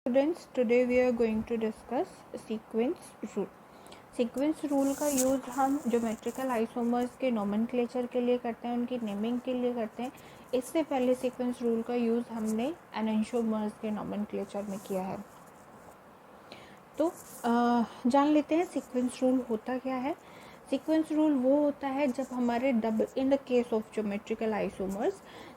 Students, today we are going to discuss sequence rule. Sequence rule का use हम geometrical isomers के nomenclature के लिए करते हैं, उनकी नेमिंग के लिए करते हैं. इससे पहले सीक्वेंस रूल का यूज़ हमने एनेंटियोमर्स के नोमेनक्लेचर में किया है. तो जान लेते हैं सीक्वेंस रूल होता क्या है. सीक्वेंस रूल वो होता है जब हमारे in the case of geometrical isomers,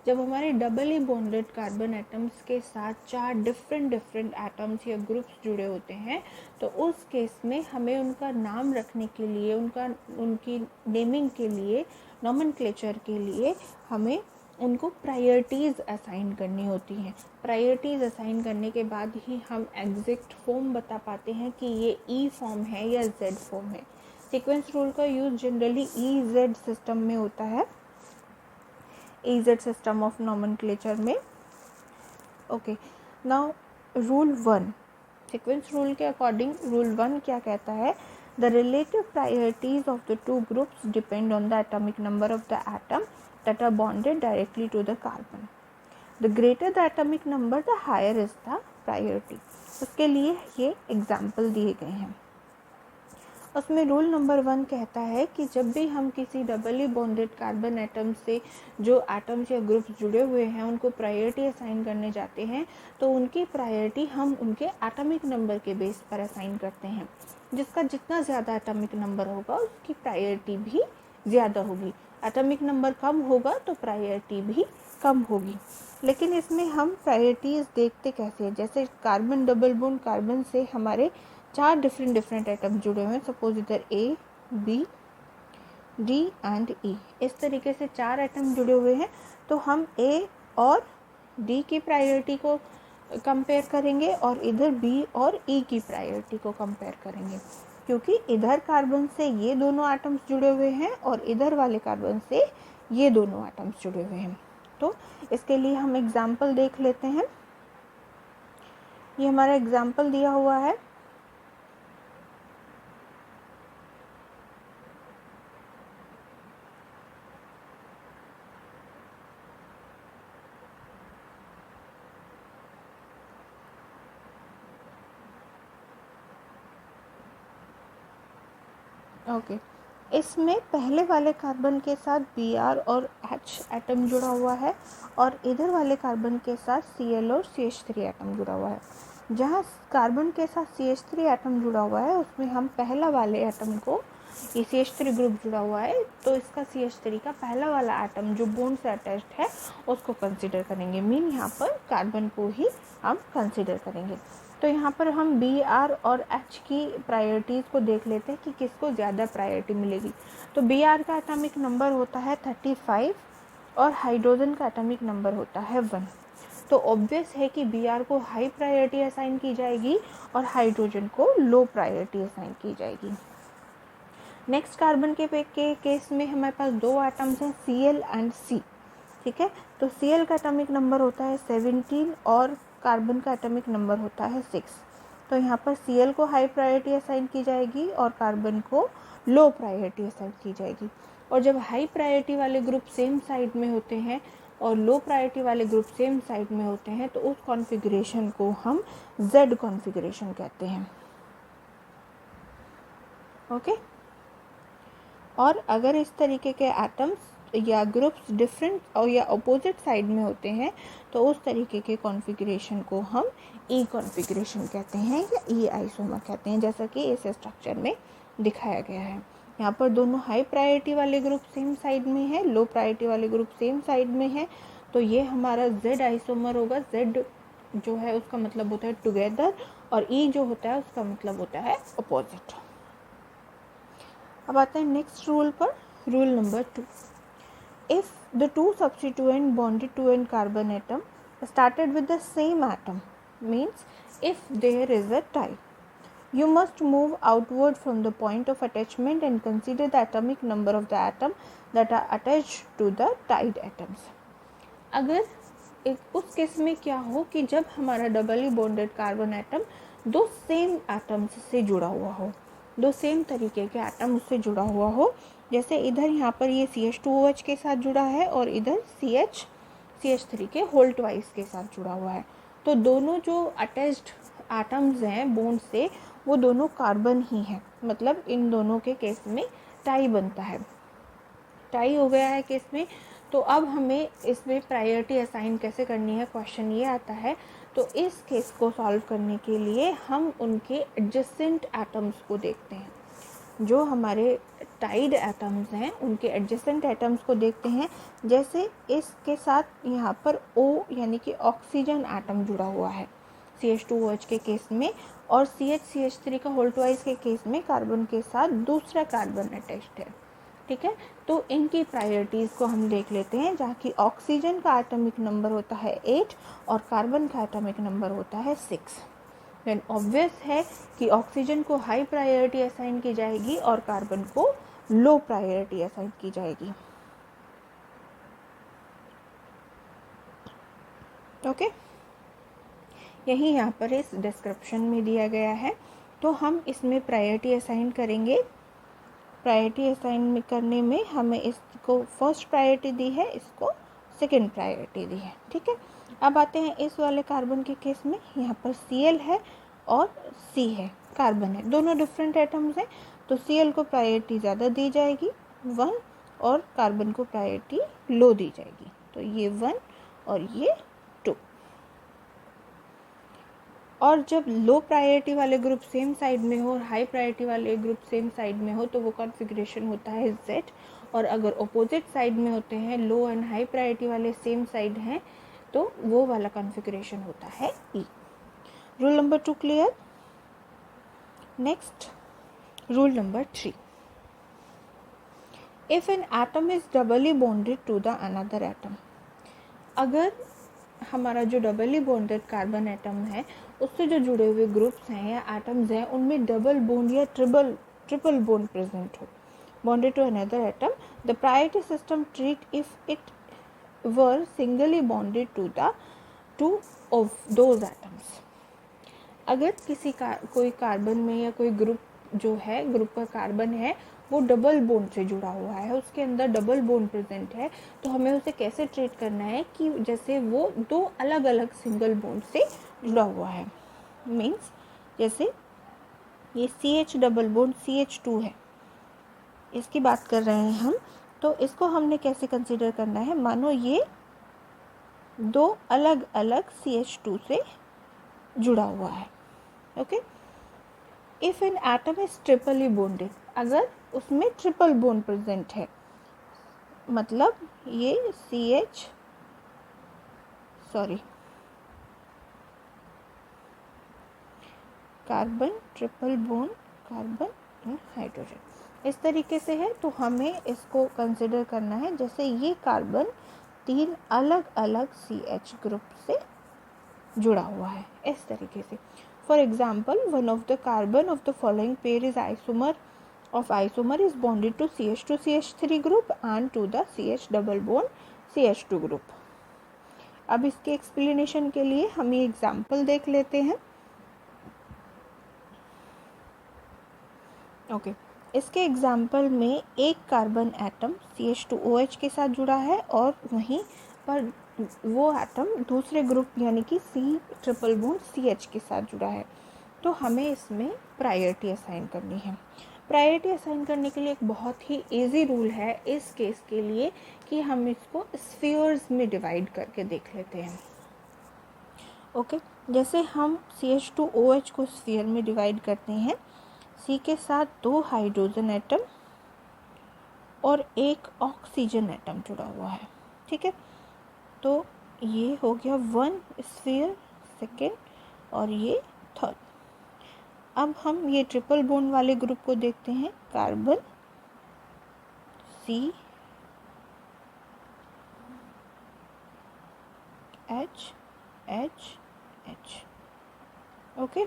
जब हमारे डबली बॉन्डेड कार्बन एटम्स के साथ 4 डिफरेंट एटम्स या ग्रुप्स जुड़े होते हैं, तो उस केस में हमें उनका नाम रखने के लिए, उनकी नेमिंग के लिए, नोमेनक्लेचर के लिए हमें उनको प्रायोरिटीज़ असाइन करनी होती हैं. प्रायोरिटीज़ असाइन करने के बाद ही हम एग्जैक्ट फॉर्म बता पाते हैं कि ये ई फॉर्म है या जेड फॉर्म है. सीक्वेंस रूल का यूज़ जनरली EZ सिस्टम में होता है, EZ सिस्टम ऑफ नोमेनक्लेचर में. Okay, now rule 1. Sequence rule के अकॉर्डिंग रूल 1 क्या कहता है? The relative priorities of the two groups depend on the atomic number of the atom that are bonded directly to the carbon. The greater the atomic number, the higher is the priority. उसके लिए ये example दिए गए हैं. उसमें rule number 1 कहता है कि जब भी हम किसी डबली बॉन्डेड कार्बन एटम से जो एटम्स या ग्रुप्स जुड़े हुए हैं उनको प्रायोरिटी असाइन करने जाते हैं, तो उनकी प्रायोरिटी हम उनके एटॉमिक नंबर के बेस पर असाइन करते हैं. जिसका जितना ज़्यादा एटॉमिक नंबर होगा उसकी प्रायोरिटी भी ज़्यादा होगी. एटॉमिक नंबर कम होगा तो प्रायोरिटी भी कम होगी. लेकिन इसमें हम प्रायोरिटीज़ देखते कैसे हैं? जैसे कार्बन डबल बॉन्ड कार्बन से हमारे 4 डिफरेंट एटम जुड़े हुए हैं. सपोज इधर A, B, D and E. इस तरीके से 4 एटम जुड़े हुए हैं, तो हम A और D की प्रायोरिटी को कंपेयर करेंगे और इधर B और E की प्रायोरिटी को कंपेयर करेंगे, क्योंकि इधर कार्बन से ये दोनों एटम्स जुड़े हुए हैं और इधर वाले कार्बन से ये दोनों एटम्स जुड़े हुए हैं. तो इसके लिए हम एग्जाम्पल देख लेते हैं. ये हमारा एग्जाम्पल दिया हुआ है. ओके, इसमें पहले वाले कार्बन के साथ Br और H एटम जुड़ा हुआ है और इधर वाले कार्बन के साथ Cl और CH3 एटम जुड़ा हुआ है. जहाँ कार्बन के साथ CH3 एटम जुड़ा हुआ है उसमें हम पहला वाले एटम को, ये CH3 ग्रुप जुड़ा हुआ है तो इसका CH3 का पहला वाला एटम जो बॉन्ड से अटैच्ड है उसको कंसिडर करेंगे. मीन यहाँ पर कार्बन को ही हम कंसिडर करेंगे. तो यहाँ पर हम Br और H की प्रायोरिटीज़ को देख लेते हैं कि किसको ज़्यादा प्रायोरिटी मिलेगी. तो Br का एटॉमिक नंबर होता है 35 और हाइड्रोजन का एटॉमिक नंबर होता है 1. तो ऑब्वियस है कि Br को हाई प्रायोरिटी असाइन की जाएगी और हाइड्रोजन को लो प्रायोरिटी असाइन की जाएगी. नेक्स्ट कार्बन के केस में हमारे पास 2 एटम्स हैं, Cl एंड C. ठीक है, तो Cl का एटॉमिक नंबर होता है 17 और कार्बन का एटॉमिक नंबर होता है 6. तो यहाँ पर Cl को हाई प्रायोरिटी असाइन की जाएगी और कार्बन को लो प्रायोरिटी असाइन की जाएगी. और जब हाई प्रायोरिटी वाले ग्रुप सेम साइड में होते हैं और लो प्रायोरिटी वाले ग्रुप सेम साइड में होते हैं तो उस कॉन्फ़िगरेशन को हम Z कॉन्फ़िगरेशन कहते हैं. ओके, और अगर इस तरीके के एटम्स या ग्रुप्स डिफरेंट और या अपोजिट साइड में होते हैं तो उस तरीके के कॉन्फ़िगरेशन को हम ई कॉन्फ़िगरेशन कहते हैं या ई आइसोमर कहते हैं, जैसा कि इस स्ट्रक्चर में दिखाया गया है. यहाँ पर दोनों हाई प्रायोरिटी वाले ग्रुप सेम साइड में है, लो प्रायोरिटी वाले ग्रुप सेम साइड में है, तो ये हमारा Z आइसोमर होगा. Z जो है उसका मतलब होता है टुगेदर और ई जो होता है उसका मतलब होता है अपोजिट. अब आते हैं नेक्स्ट रूल पर. Rule number 2. If the two substituent bonded to an carbon atom started with the same atom, means if there is a tie, you must move outward from the point of attachment and consider the atomic number of the atom that are attached to the tied atoms. अगर उस case में क्या हो कि जब हमारा doubly bonded carbon atom 2 same atoms से जुड़ा हुआ हो, 2 सेम तरीके के एटम उससे जुड़ा हुआ हो. जैसे इधर यहाँ पर ये CH2OH के साथ जुड़ा है और इधर CH CH3 के होल ट्वाइस के साथ जुड़ा हुआ है. तो दोनों जो अटैच्ड एटम्स हैं बॉन्ड से वो दोनों कार्बन ही हैं, मतलब इन दोनों के केस में टाई बनता है, टाई हो गया है केस में। तो अब हमें इसमें प्रायोरिटी असाइन कैसे करनी है, क्वेश्चन ये आता है। तो इस केस को सॉल्व करने के लिए हम उनके एडजेसेंट एटम्स को देखते हैं, जो हमारे टाइड एटम्स हैं उनके एडजेसेंट एटम्स को देखते हैं। जैसे इसके साथ यहाँ पर O यानी कि ऑक्सीजन एटम जुड़ा हुआ है CH2OH के केस में, और CH3 का होल ट्वाइस के केस में कार्बन के साथ दूसरा कार्बन अटैच्ड है, ठीक है। तो इनकी प्रायोरिटीज़ को हम देख लेते हैं, जहाँ की ऑक्सीजन का एटॉमिक नंबर होता है 8 और कार्बन का एटॉमिक नंबर होता है 6। देन ऑब्वियस है कि ऑक्सीजन को हाई प्रायोरिटी असाइन की जाएगी और कार्बन को लो प्रायोरिटी असाइन की जाएगी। ओके, यही यहाँ पर इस डिस्क्रिप्शन में दिया गया है। तो हम इसमें प्रायोरिटी असाइन करेंगे। प्रायोरिटी असाइन करने में हमें इसको फर्स्ट प्रायोरिटी दी है, इसको सेकंड प्रायोरिटी दी है, ठीक है। अब आते हैं इस वाले कार्बन के केस में। यहाँ पर Cl है और C है, कार्बन है, दोनों डिफरेंट एटम्स हैं। तो Cl को प्रायोरिटी ज़्यादा दी जाएगी 1 और कार्बन को प्रायोरिटी लो दी जाएगी। तो ये 1 और ये 2। और जब लो प्रायोरिटी वाले ग्रुप सेम साइड में हो और हाई प्रायोरिटी वाले ग्रुप सेम साइड में हो तो वो कॉन्फ़िगरेशन होता है Z। और अगर अपोजिट साइड में होते हैं, लो एंड हाई प्रायोरिटी वाले सेम साइड हैं, तो वो वाला कॉन्फ़िगरेशन होता है E। Rule number 2 clear. Next rule number 3, if an atom is doubly bonded to the another atom. अगर हमारा जो डबली बॉन्डेड कार्बन एटम है उससे जो जुड़े हुए ग्रुप्स हैं या एटम्स हैं उनमें डबल बॉन्ड या ट्रिपल बॉन्ड प्रेजेंट हो, bonded to another atom, the priority system treat if it were singly bonded to the two of those atoms. अगर किसी का कोई कार्बन में या कोई ग्रुप जो है, ग्रुप का कार्बन है वो डबल बॉन्ड से जुड़ा हुआ है, उसके अंदर डबल बॉन्ड प्रेजेंट है, तो हमें उसे कैसे ट्रीट करना है कि जैसे वो दो अलग अलग सिंगल बॉन्ड से जुड़ा हुआ है। मीन्स जैसे ये CH डबल बॉन्ड CH2 है, इसकी बात कर रहे हैं हम, तो इसको हमने कैसे कंसीडर करना है। मानो ये दो अलग अलग CH2 से जुड़ा हुआ है। Okay, if an atom is triply bonded, अगर उसमें ट्रिपल बॉन्ड प्रेजेंट है, मतलब ये carbon triple bond carbon and hydrogen इस तरीके से है, तो हमें इसको कंसिडर करना है जैसे ये कार्बन 3 अलग अलग CH ग्रुप से जुड़ा हुआ है, इस तरीके से। For example, one of the carbon of the following pair is isomer is bonded to CH2 CH3 group and to the CH double bond CH2 group। अब इसके एक्सप्लेनेशन के लिए हम ये एग्जाम्पल देख लेते हैं। ओके, इसके एग्जाम्पल में एक कार्बन एटम CH2OH के साथ जुड़ा है और वहीं पर वो एटम दूसरे ग्रुप यानी कि C ट्रिपल बॉन्ड CH के साथ जुड़ा है। तो हमें इसमें प्रायोरिटी असाइन करनी है। प्रायोरिटी असाइन करने के लिए एक बहुत ही इजी रूल है इस केस के लिए कि हम इसको स्फीयर्स में डिवाइड करके देख लेते हैं। ओके, जैसे हम CH2OH को स्फीयर में डिवाइड करते हैं, C के साथ 2 हाइड्रोजन एटम और एक ऑक्सीजन एटम जुड़ा हुआ है, ठीक है। तो ये हो गया 1 स्फीयर, सेकेंड और ये थर्ड। अब हम ये ट्रिपल बॉन्ड वाले ग्रुप को देखते हैं, कार्बन CH ओके।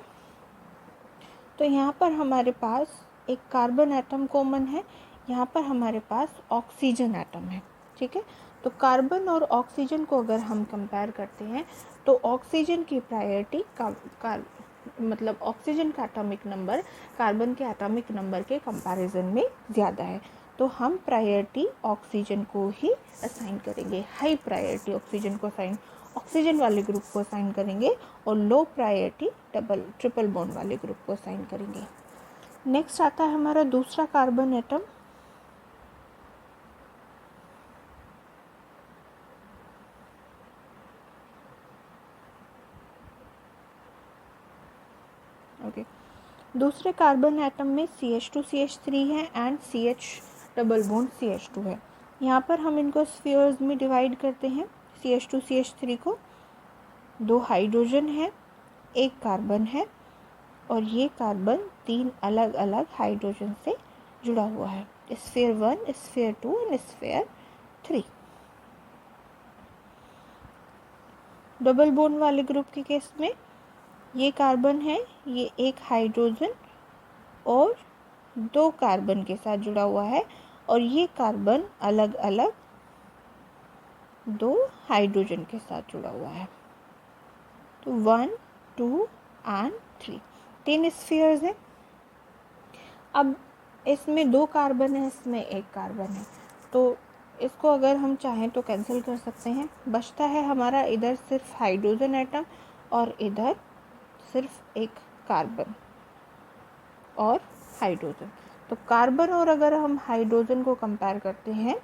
तो यहाँ पर हमारे पास एक कार्बन एटम कॉमन है, यहाँ पर हमारे पास ऑक्सीजन एटम है, ठीक है। तो कार्बन और ऑक्सीजन को अगर हम कंपेयर करते हैं तो ऑक्सीजन की प्रायोरिटी मतलब ऑक्सीजन का एटॉमिक नंबर कार्बन के एटॉमिक नंबर के कंपैरिजन में ज़्यादा है। तो हम प्रायोरिटी ऑक्सीजन को ही असाइन करेंगे, हाई प्रायोरिटी ऑक्सीजन को असाइन। ऑक्सीजन वाले ग्रुप को असाइन करेंगे और लो प्रायोरिटी ट्रिपल बॉन्ड वाले ग्रुप को असाइन करेंगे। नेक्स्ट आता है हमारा दूसरा कार्बन एटम। ओके, दूसरे कार्बन एटम में CH2 CH3 है and CH double bond CH2 है। यहाँ पर हम इनको स्फीयर्स में डिवाइड करते हैं। CH2 CH3 को 2 हाइड्रोजन है, 1 कार्बन है और ये कार्बन 3 अलग अलग हाइड्रोजन से जुड़ा हुआ है, sphere 1, sphere 2 and sphere 3। Double bond वाले ग्रुप के केस में ये कार्बन है, ये 1 हाइड्रोजन और 2 कार्बन के साथ जुड़ा हुआ है और ये कार्बन अलग अलग 2 हाइड्रोजन के साथ जुड़ा हुआ है। तो 1, 2 एंड 3 स्फीयर्स हैं। अब इसमें 2 कार्बन है, इसमें 1 कार्बन है, तो इसको अगर हम चाहें तो कैंसिल कर सकते हैं। बचता है हमारा इधर सिर्फ हाइड्रोजन एटम और इधर सिर्फ 1 कार्बन और हाइड्रोजन। तो कार्बन और अगर हम हाइड्रोजन को कंपेयर करते हैं,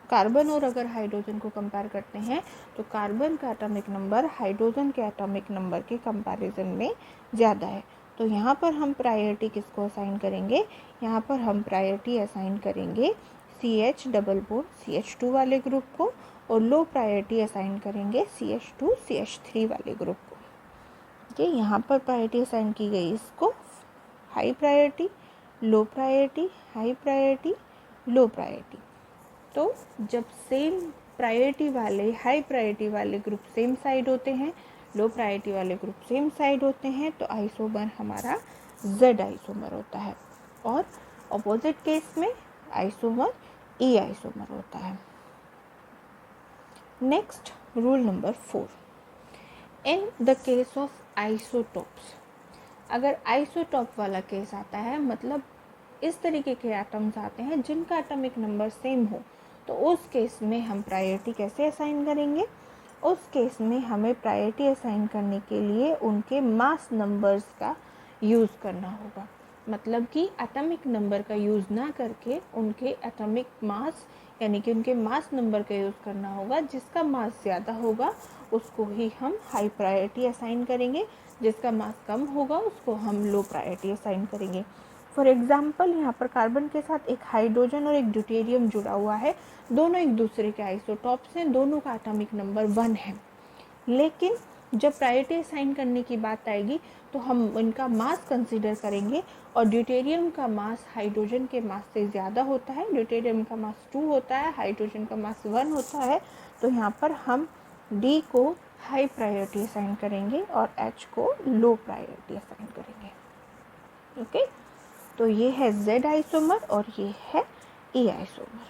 कार्बन और अगर हाइड्रोजन को कंपेयर करते हैं तो कार्बन का एटॉमिक नंबर हाइड्रोजन के एटॉमिक नंबर के कंपैरिजन में ज़्यादा है। तो यहाँ पर हम प्रायोरिटी किसको असाइन करेंगे? यहाँ पर हम प्रायोरिटी असाइन करेंगे CH डबल बॉन्ड CH2 वाले ग्रुप को और लो प्रायोरिटी असाइन करेंगे CH2 CH3 वाले ग्रुप को। ठीक है, यहाँ पर प्रायोरिटी असाइन की गई इसको high priority, low priority, high priority, low priority. तो जब सेम प्रायोरिटी वाले हाई प्रायोरिटी वाले ग्रुप सेम साइड होते हैं, लो प्रायोरिटी वाले ग्रुप सेम साइड होते हैं, तो आइसोमर हमारा Z आइसोमर होता है और अपोजिट केस में आइसोमर E आइसोमर होता है। Next rule number 4, in the case of isotopes. अगर आइसोटॉप वाला केस आता है, मतलब इस तरीके के एटम्स आते हैं जिनका एटॉमिक नंबर सेम हो, तो उस केस में हम प्रायोरिटी कैसे असाइन करेंगे? उस केस में हमें प्रायोरिटी असाइन करने के लिए उनके मास नंबर्स का यूज़ करना होगा। मतलब कि एटॉमिक नंबर का यूज़ ना करके उनके एटॉमिक मास यानी कि उनके मास नंबर का यूज़ करना होगा। जिसका मास ज़्यादा होगा उसको ही हम हाई प्रायोरिटी असाइन करेंगे, जिसका मास कम होगा उसको हम लो प्रायोरिटी असाइन करेंगे। फॉर एग्जाम्पल, यहाँ पर कार्बन के साथ एक हाइड्रोजन और एक ड्यूटेरियम जुड़ा हुआ है, दोनों एक दूसरे के आइसोटॉप्स हैं, दोनों का एटॉमिक नंबर 1 है। लेकिन जब प्रायोरिटी असाइन करने की बात आएगी तो हम इनका मास कंसीडर करेंगे और ड्यूटेरियम का मास हाइड्रोजन के मास से ज़्यादा होता है। ड्यूटेरियम का मास 2 होता है, हाइड्रोजन का मास 1 होता है। तो यहाँ पर हम D को हाई प्रायोरिटी असाइन करेंगे और H को लो प्रायोरिटी असाइन करेंगे। ओके, तो ये है Z आइसोमर और ये है E आइसोमर।